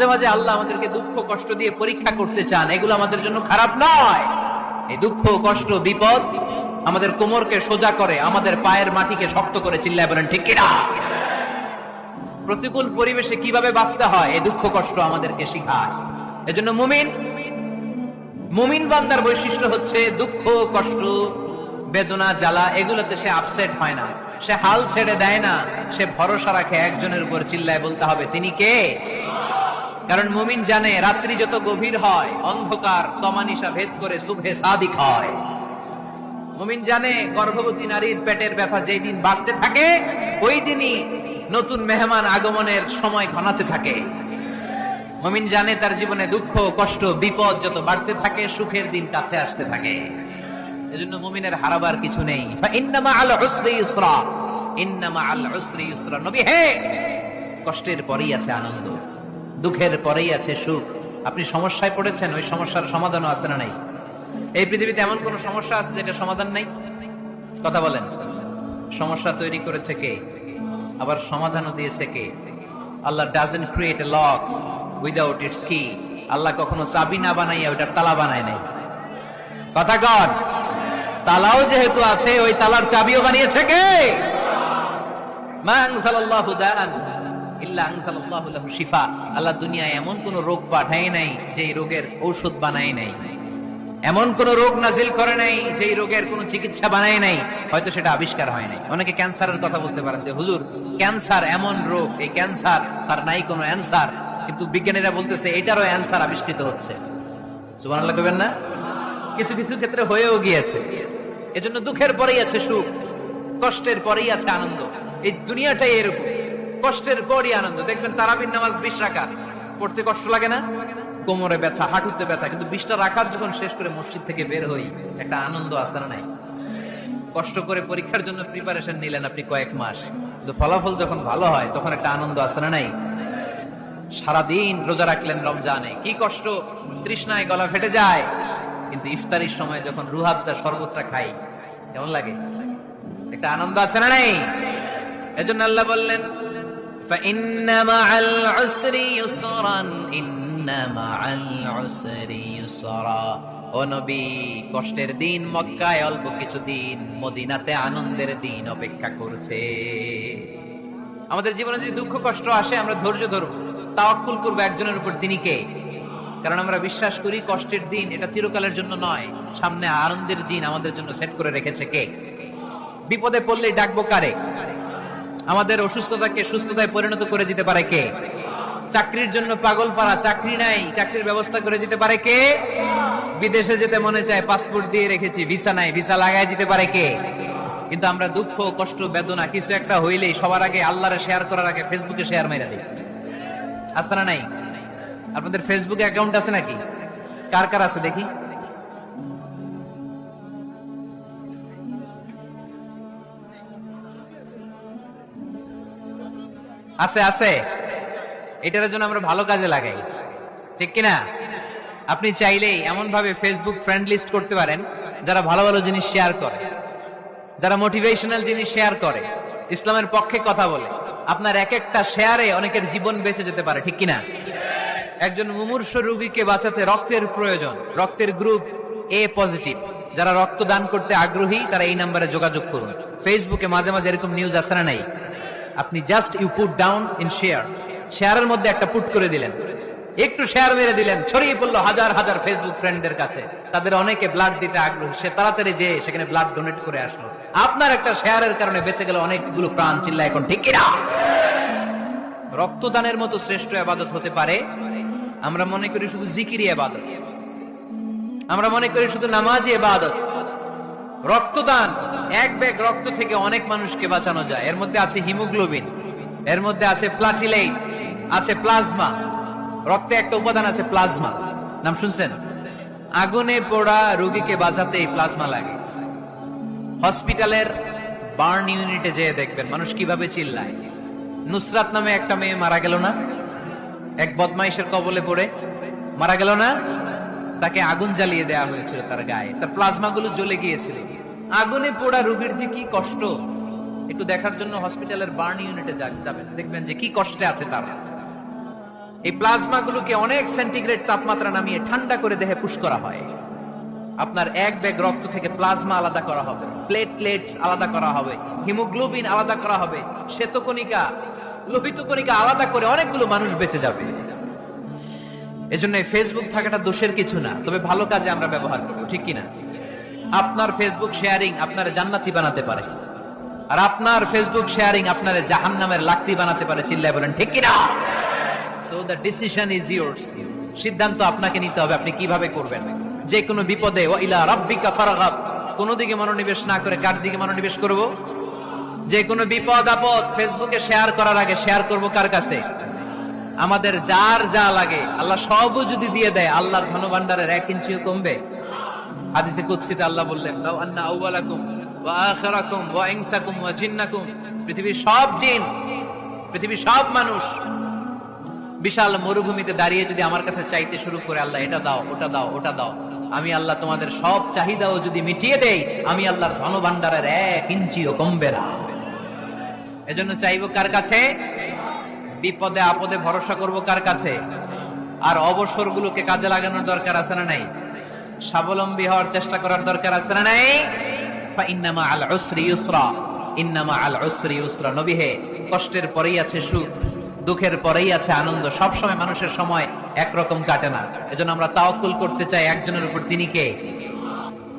মাঝে মাঝে আল্লাহ আমাদেরকে দুঃখ কষ্ট দিয়ে পরীক্ষা করতে চান, এগুলো আমাদের জন্য খারাপ নয়। এই দুঃখ কষ্ট বিপদ আমাদের কোমরকে সোজা করে, আমাদের পায়ের মাটিকে শক্ত করে। চিল্লায় বলেন ঠিক কিনা? প্রতিকূল পরিবেশে কিভাবে বাঁচতে হয় এই দুঃখ কষ্ট আমাদেরকে শিখায়। এজন্য মুমিন বান্দার বৈশিষ্ট্য হচ্ছে দুঃখ কষ্ট বেদনা জ্বালা এগুলোতে সে আপসেট হয় না, সে হাল ছেড়ে দেয় না, সে ভরসা রাখে একজনের উপর। চিল্লায় বলতে হবে তিনি কে? কারণ মুমিন জানে রাত্রি যত গভীর হয় অন্ধকার তমানিসা ভেদ করে সুবহে সাদিক হয়। মুমিন জানে গর্ভবতী নারীর পেটের ব্যথা যেই দিন বাড়তে থাকে ওই দিনই নতুন মেহমান আগমনের সময় ঘনাতে থাকে। মুমিন জানে তার জীবনে দুঃখ কষ্ট বিপদ যত বাড়তে থাকে সুখের দিন কাছে আসতে থাকে। এজন্য মুমিনের হারাবার কিছু নেই। ফাইন্না মাআল উসরি ইউসরা, ইন্না মাআল উসরি ইউসরা। নবী হে, কষ্টের পরেই আছে আনন্দ, দুঃখের পরেই আছে সুখ। আপনি সমস্যায় পড়েছেন, ওই সমস্যার সমাধানও আছে না নাই? এই পৃথিবীতে এমন কোন সমস্যা আছে যেটা সমাধান নাই? কথা বলেন। সমস্যা তৈরি করেছে কে? আবার সমাধানও দিয়েছে কে? Allah doesn't create a lock without its key. আল্লাহ কখনো চাবি না বানাইয়া ওইটার তালা বানায় নাই। কথা কন। তালাও যেহেতু আছে ওই তালার চাবিও বানিয়েছে কে? মা আনজালাল্লাহু দাআন ইল্লা আনজালাল্লাহু লাহু শিফা। আল্লাহ দুনিয়ায় এমন কোন রোগ পাঠায় নাই যে রোগের ঔষধ বানায় নাই, এমন কোন রোগ নাজিল করে নাই যে রোগের কোন চিকিৎসা বানায় নাই, হয়তো সেটা আবিষ্কার হয় নাই। অনেকে ক্যান্সারের কথা বলতে পারেন যে হুজুর ক্যান্সার এমন রোগ, এই ক্যান্সার তার নাই কোনো অ্যানসার, কিন্তু বিজ্ঞানীরা বলতেছে এটারও অ্যানসার আবিষ্কৃত হচ্ছে। সুবহানাল্লাহ কইবেন না? কিছু কিছু ক্ষেত্রে হয়েও গিয়েছে। এজন্য দুঃখের পরেই আছে সুখ, কষ্টের পরেই আছে আনন্দ। এই দুনিয়াটাই এরকম, কষ্টের পরই আনন্দ। দেখবেন তারাবির নামাজ 20 রাকাত পড়তে কষ্ট লাগে না? কোমরে ব্যথা, হাঁটুতে ব্যথা, কিন্তু 20টা রাকাত যখন শেষ করে মসজিদ থেকে বের হই একটা আনন্দ আছে না নাই? কষ্ট করে পরীক্ষার জন্য প্রিপারেশন নিলেন আপনি কয়েক মাস, কিন্তু ফলাফল যখন ভালো হয় তখন একটা আনন্দ আছে না নাই? সারাদিন রোজা রাখলেন রমজানে, কি কষ্ট, তৃষ্ণায় গলা ফেটে যায়, কিন্তু ইফতারির সময় যখন রুহ আফজা শরবতটা খাই কেমন লাগে? একটা আনন্দ আছে না নাই? এজন্য আল্লাহ বললেন ফাইন্না মাআল উসরি ইউসরান, ইন্না মাআল উসরি ইউসরা। ও নবী, কষ্টের দিন মক্কায় অল্প কিছুদিন, মদিনাতে আনন্দের দিন অপেক্ষা করছে। আমাদের জীবনে যদি দুঃখ কষ্ট আসে আমরা ধৈর্য ধরবো, তাওয়াক্কুল করবো একজনের উপর, তিনি কে? কারণ আমরা বিশ্বাস করি কষ্টের দিন এটা চিরকালের জন্য নয়, সামনে আনন্দের দিন আমাদের জন্য সেট করে রেখেছে কে? বিপদে পড়লে ডাকবো কারে? আমাদের অসুস্থতাকে সুস্থতায় পরিণত করে দিতে পারে কে? চাকরির জন্য পাগল পারা, চাকরি নাই, চাকরির ব্যবস্থা করে দিতে পারে কে? বিদেশে যেতে মনে চায়, পাসপোর্ট দিয়ে রেখেছি, ভিসা নাই, ভিসা লাগাই দিতে পারে কে? কিন্তু আমরা দুঃখ কষ্ট বেদনা কিছু একটা হইলেই সবার আগে আল্লাহরে শেয়ার করার আগে ফেসবুকে শেয়ার মাইরা দিই। আছে না নাই? আপনাদের ফেসবুকে অ্যাকাউন্ট আছে নাকি? কার কার আছে দেখি? আছে আছে। এটার জন্য আমরা ভালো কাজে লাগাই, ঠিক কিনা? আপনি চাইলেই এমন ভাবে ফেসবুক ফ্রেন্ড লিস্ট করতে পারেন যারা ভালো ভালো জিনিস শেয়ার করে, যারা মোটিভেশনাল জিনিস শেয়ার করে, ইসলামের পক্ষে কথা বলে। আপনার এক একটা শেয়ারে অনেকের জীবন বেঁচে যেতে পারে, ঠিক কিনা? একজন মুমূর্ষু রোগীকে বাঁচাতে রক্তের প্রয়োজন, রক্তের গ্রুপ এ পজিটিভ। যারা রক্ত দান করতে আগ্রহী তারা এই নাম্বারে যোগাযোগ করুন। ফেসবুকে মাঝে মাঝে এরকম নিউজ আসে না নাই? আপনি just you put down in share, শেয়ারের মধ্যে একটা পুট করে দিলেন, একটু শেয়ার মেরে দিলেন, ছড়িয়ে পড়লো হাজার হাজার ফেসবুক ফ্রেন্ডদের কাছে। তাদের অনেকে ব্লাড দিতে আগ্রহী, সে তাড়াতাড়ি যেয়ে সেখানে ব্লাড ডোনেট করে আসলো। আপনার একটা শেয়ারের কারণে বেঁচে গেল অনেকগুলো প্রাণ। চিল্লা এখন ঠিক কিনা? রক্তদানের মতো শ্রেষ্ঠ ইবাদত হতে পারে? আমরা মনে করি শুধু জিকিরি ইবাদত, আমরা মনে করি শুধু নামাজি ইবাদত। রক্তদান, এক ব্যাগ রক্ত থেকে অনেক মানুষকে বাঁচানো যায়। এর মধ্যে আছে হিমোগ্লোবিন, এর মধ্যে আছে প্লাটিলেট, আছে প্লাজমা। রক্তে একটা উপাদান আছে প্লাজমা, নাম শুনছেন? আগুনে পোড়া রোগীকে বাঁচাতে এই প্লাজমা লাগে। হসপিটালের বার্ন ইউনিটে যেয়ে দেখবেন মানুষ কিভাবে চিল্লায়। নুসরাত নামে একটা মেয়ে মারা গেল না? এক বদমাইশের কবলে পড়ে মারা গেল না? তাকে আগুন জ্বালিয়ে দেওয়া হয়েছিল তার গায়ে, তার প্লাজমা গুলো জ্বলে গিয়েছিল। আগুনে পোড়া রোগীর যে কি কষ্ট, একটু দেখার জন্য হসপিটালের বার্ন ইউনিটে যাবেন, দেখবেন যে কি কষ্টে আছে তারা। এই প্লাজমা গুলোকে অনেক সেন্টিগ্রেড তাপমাত্রা নামিয়ে ঠান্ডা করে দেহে পুশ করা হয়। আপনার এক ব্যাগ রক্ত থেকে প্লাজমা আলাদা করা হবে, প্লেটলেটস আলাদা করা হবে, হিমোগ্লোবিন আলাদা করা হবে, শ্বেতকণিকা, লোহিত কণিকা আলাদা করে অনেকগুলো মানুষ বেঁচে যাবে। এজন্য ফেসবুক থাকাটা দোষের কিছু না, তবে ভালো কাজে আমরা ব্যবহার করবো, ঠিক কিনা? আপনার ফেসবুক শেয়ারিং আপনার জান্নাতি বানাতে পারে, আর আপনার ফেসবুক শেয়ারিং আপনার জাহান্নামের লাকড়ি বানাতে পারে। চিল্লায় বলেন ঠিক কিনা? So the decision is yours. সিদ্ধান্ত আপনাকে নিতে হবে, আপনি কিভাবে করবেন। যে কোনো বিপদে ওয়া ইলা রাব্বিকা ফারগাব, কোন দিকে মনোনিবেশ না করে কার দিকে মনোনিবেশ করব? যে কোনো বিপদ আপদ ফেসবুকে শেয়ার করার আগে শেয়ার করব কার কাছে? আমাদের যার যা লাগে আল্লাহ সবও যদি দিয়ে দেয়, আল্লাহর ধনভাণ্ডারের 1 ইঞ্চিও কমবে? হাদিসে কুদসিতে আল্লাহ বললেন, লাউ আন্না আউওয়ালাকুম ওয়া আখিরাকুম ওয়া ইনসাকুম ওয়া জিন্নাকুম, পৃথিবীর সব জিন, পৃথিবীর সব মানুষ বিশাল মরুভূমিতে দাঁড়িয়ে যদি আমার কাছে চাইতে শুরু করে, আল্লাহ এটা দাও, ওটা দাও, ওটা দাও, আমি আল্লাহ তোমাদের সব চাহিদাও যদি মিটিয়ে দেই, আমি আল্লাহর ধনভাণ্ডারের 1 ইঞ্চিও কমবে না। এজন্য চাইবো কার কাছে? বিপদে আপদে ভরসা করব কার কাছে? আর অবসরগুলোকে কাজে লাগানোর দরকার আছে না নাই? স্বাবলম্বী হওয়ার চেষ্টা করার দরকার আছে না নাই? ফা ইন্নামা আল উসরি ইউসরা, ইন্নামা আল উসরি ইউসরা। নবী হে, কষ্টের পরেই আছে সুখ, দুঃখের পরেই আছে আনন্দ। সব সময় মানুষের সময় একরকম কাটে না। এজন্য আমরা তাওয়াক্কুল করতে চাই একজনের উপর, তিনি কে?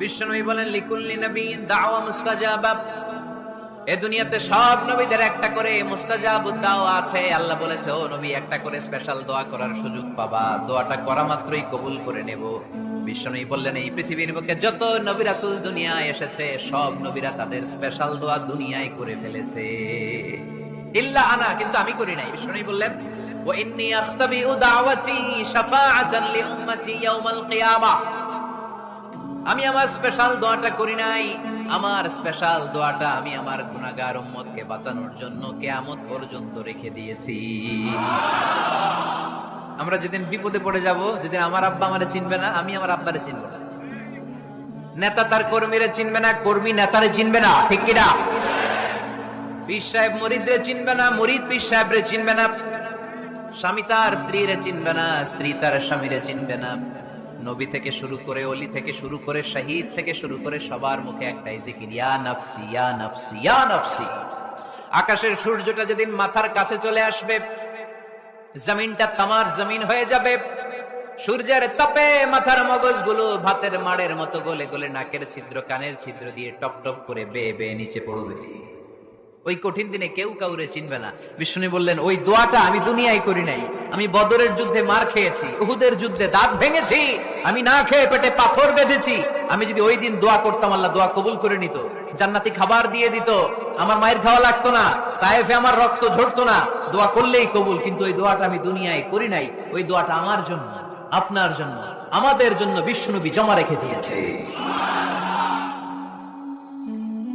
বিশ্বনবী বলেন, লিকুল্লি নবিয়্যিন দাওয়া মুস্তাজাবা। এই দুনিয়াতে সব নবীদের একটা করে মুস্তাজাবুদ দাওয়া আছে। আল্লাহ বলেছে, ও নবী, একটা করে স্পেশাল দোয়া করার সুযোগ পাবা, দোয়াটা করা মাত্রই কবুল করে নেব। বিশ্বনবী বললেন, এই পৃথিবীর বুকে যত নবী রাসূল দুনিয়ায় এসেছে, সব নবীরা তাদের স্পেশাল দোয়া দুনিয়ায় করে ফেলেছে, ইল্লা আনা, কিন্তু আমি করি নাই। বিশ্বনবী বললেন, ওয়া ইন্নী আখতাবিউ দাওয়াতি শাফাআতান লি উম্মতি ইয়াউমাল কিয়ামাহ। আমি আমার স্পেশাল দোয়াটা করি নাই, আমার স্পেশাল দোয়াটা আমি আমার গুনাহগার উম্মতকে বাঁচানোর জন্য কিয়ামত পর্যন্ত রেখে দিয়েছি। আমরা যেদিন বিপদে পড়ে যাব, যেদিন আমার আব্বা আমারে চিনবে না, আমি আমার আব্বারে চিনব না, নেতা তার কর্মীরে চিনবে না, কর্মী নেতারে চিনবে না, ঠিক কি না? পীর সাহেব মুরিদরে চিনবে না, মুরিদ পীর সাহেবরে চিনবে না, স্বামী তার স্ত্রীরে চিনবে না, স্ত্রী তার স্বামীরে চিনবে না। নবী থেকে শুরু করে, ওলি থেকে শুরু করে, শহীদ থেকে শুরু করে সবার মুখে একটাই জিকির, ইয়া নাফসি ইয়া নাফসি ইয়া নাফসি। আকাশের সূর্যটা যেদিন মাথার কাছে চলে আসবে, জমিনটা তামার জমিন হয়ে যাবে, সূর্যের তাপে মাথার মগজগুলো ভাতের মাড়ের মতো গলে গলে নাকের ছিদ্র কানের ছিদ্র দিয়ে টপ টপ করে বেয়ে বেয়ে নিচে পড়বে। ওই কঠিন দিনে কেউ কাউরে চিনবে না। বিষ্ণু বললেন, ওই দোয়াটা আমি দুনিয়ায় করি নাই। আমি বদরের যুদ্ধে মার খেয়েছি, উহুদের যুদ্ধে দাঁত ভেঙেছি, আমি না খেয়ে পেটে পাথর বেঁধেছি। আমি যদি ওই দিন দোয়া করতাম, আল্লাহ দোয়া কবুল করে নিত, জান্নাতি খাবার দিয়ে দিত, আমার মায়ের খাওয়া লাগতো না, তায়েফে আমার রক্ত ঝরতো না, দোয়া করলেই কবুল। কিন্তু ওই দোয়াটা আমি দুনিয়ায় করি নাই। ওই দোয়াটা আমার জন্য, আপনার জন্য, আমাদের জন্য বিশ্বনবী জমা রেখে দিয়েছে।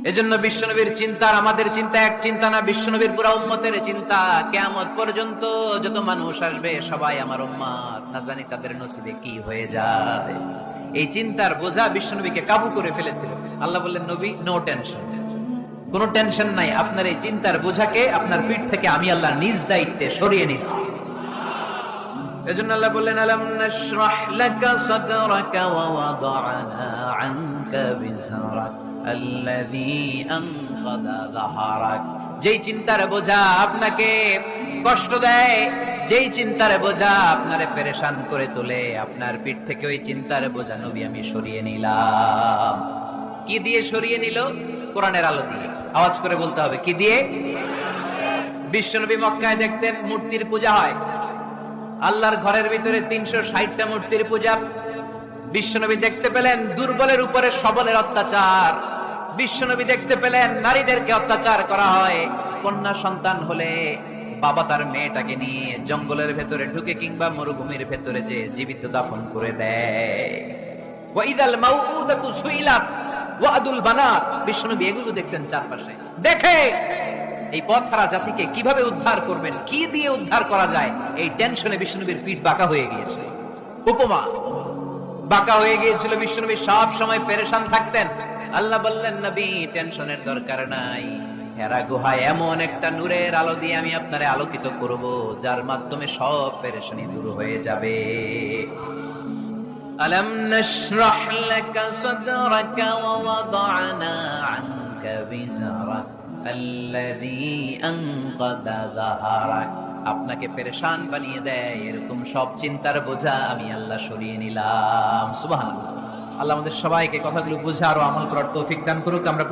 এজন্য বিশ্বনবীর চিন্তা আর আমাদের চিন্তা এক চিন্তা না, বিশ্বনবীর পুরা উম্মতের চিন্তা। কিয়ামত পর্যন্ত যত মানুষ আসবে সবাই আমার উম্মত, না জানি তাদের নসিবে কি হয়ে যায়। এই চিন্তার বোঝা বিশ্বনবীকে কাবু করে ফেলেছিল। আল্লাহ বললেন, নবী, নো টেনশন, কোনো টেনশন নাই, আপনার এই চিন্তার বোঝাকে আপনার পিঠ থেকে আমি আল্লাহ নিজ দায়িত্বে সরিয়ে নিলাম। এজন্য আল্লাহ বললেন, আলাম নাশরাহ লাকা সাদরাকা ওয়া ওয়াদা'না আনকা বিজরাক আল্লাযী আনকাযা যাহরাক। যেই চিন্তার বোঝা আপনাকে কষ্ট দেয়, যেই চিন্তার বোঝা আপনারে পেরেশান করে তোলে, আপনার পিঠ থেকে ওই চিন্তার বোঝা নবী আমি সরিয়ে নিলাম। কি দিয়ে সরিয়ে নিল? কোরআনের আলো দিয়ে। আওয়াজ করে বলতে হবে, কি দিয়ে? বিশ্বনবী মক্কায় দেখতেন মূর্তির পূজা হয়, আল্লাহর ঘরের ভিতরে 360টা মূর্তির পূজা। বিশ্বনবী দেখতে পেলেন দুর্বলের উপরে সবলের অত্যাচার, বিশ্বনবী দেখতে পেলেন নারীদেরকে অত্যাচার করা হয়। কন্যা সন্তান হলে বাবা তার মেয়েটাকে নিয়ে জঙ্গলের ভেতরে ঢুকে কিংবা মরুভূমির ভেতরে যে জীবিত দাফন করে দেয়। ওয়াইদাল মাউউদাতু সুইলাত ওয়াদুল বানাত। বিশ্বনবী এগুলো দেখতেন চারপাশে, দেখে এই পথহারা জাতিকে কিভাবে উদ্ধার করবেন, কি দিয়ে উদ্ধার করা যায়, এই টেনশনে বিশ্বনবীর পিঠ বাঁকা হয়ে গিয়েছে। উপমা বাঁকা হয়ে গিয়েছিল, বিশ্বনবী সব সময় পেরেশান থাকতেন। আল্লাহ বললেন, নবী টেনশনের দরকার নাই, হেরা গুহায় এমন একটা নূরের আলো দিয়ে আমি আপনারে আলোকিত করব, যার মাধ্যমে সব পেরেশানি দূর হয়ে যাবে। আলাম নাশরাহ লাকা সাদরাকা ওয়া ওয়াদা'না আনকা বিজরাক আল্লাযী আনকাযা যাহরাক। আপনাকে পেরেশান বানিয়ে দেয় এরকম সব চিন্তার বোঝা আমি আল্লাহ সরিয়ে নিলাম। সুবহানাল্লাহ। আল্লাহ আমাদের সবাইকে কথাগুলো বুঝার ও আমল করার তৌফিক দান করুক। আমরা